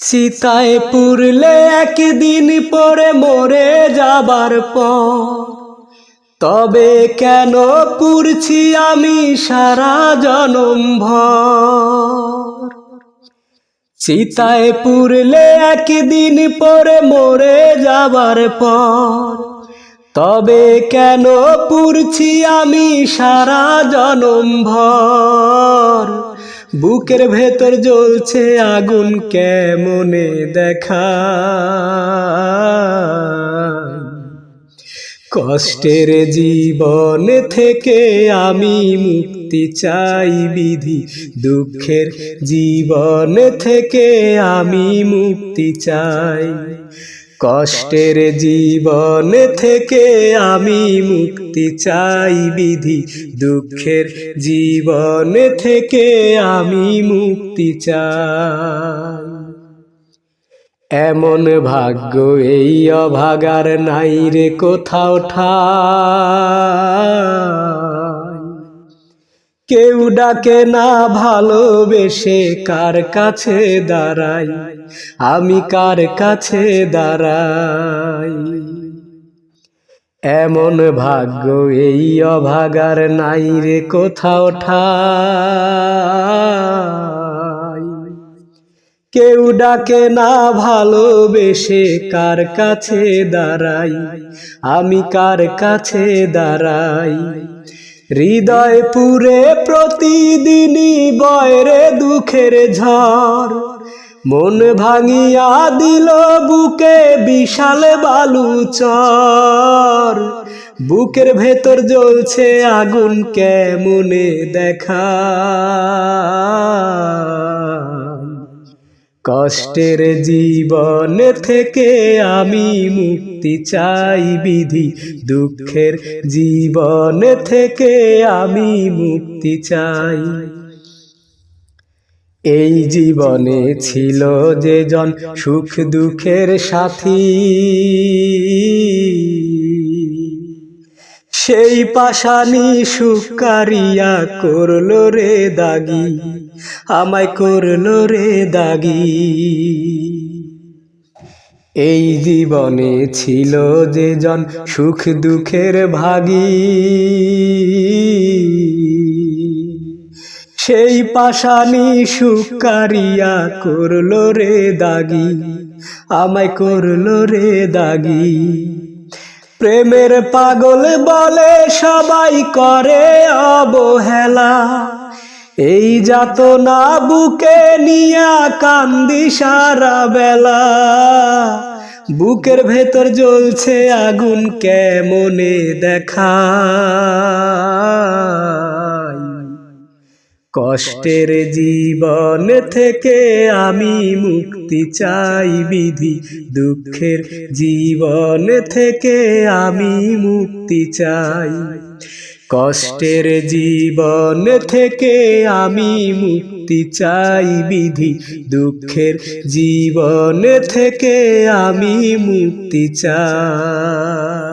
চিতায় পুরলে একদিন পরে মরে যাবার পর তবে কেন পুরছি আমি সারা জনম ভর। চিতায় পুরলে একদিন পরে মরে যাবার পর তবে কেন পুরছি আমি সারা জনম ভর। বুকের ভেতর জ্বলছে আগুন কেমনে দেখা, কষ্টের জীবন থেকে আমি মুক্তি চাই বিধি, দুঃখের জীবন থেকে আমি মুক্তি চাই। কষ্টের জীবন থেকে আমি মুক্তি চাই বিধি, দুঃখের জীবন থেকে আমি মুক্তি চাই। এমন ভাগ্য এই অভাগার নাই রে কোথাও ঠাই, কেউ ডাকে না ভালোবেসে কার কাছে দাঁড়াই, আমি কার কাছে দাঁড়াই। এমন ভাগ্য এই অভাগার নাই রে কোথাও ঠাই, কেউ ডাকে না ভালোবেসে কার কাছে দাঁড়াই, আমি কার কাছে দাঁড়াই। হৃদয় পুরে প্রতিদিনই বয়রে দুঃখের ঝড়, মন ভাঙিয়া দিল বুকে বিশাল বালুচর। বুকের ভেতর জ্বলছে আগুন কেমনে দেখা, কষ্টের জীবন থেকে আমি মুক্তি চাই বিধি, দুঃখের জীবন থেকে আমি মুক্তি চাই। এই জীবনে ছিল যে জন সুখ দুঃখের সাথী, সেই পাশানি সুখ কারিয়া করলো রে দাগি, আমায় করলো রে দাগি। এই জীবনে ছিল যে জন সুখ দুঃখের ভাগী, সেই পাশানি সুখ কারিয়া করলো রে দাগি, আমায় করলো রে দাগি। প্রেমের পাগল বলে সবাই করে অবহেলা, এই যাতনা বুকে নিয়া কান্দি সারা বেলা। বুকের ভেতর জ্বলছে আগুন কেমনে দেখা, কষ্টের জীবন থেকে আমি মুক্তি চাই বিধি, দুঃখের জীবন থেকে আমি মুক্তি চাই। কষ্টের জীবন থেকে আমি মুক্তি চাই বিধি, দুঃখের জীবন থেকে আমি মুক্তি চাই।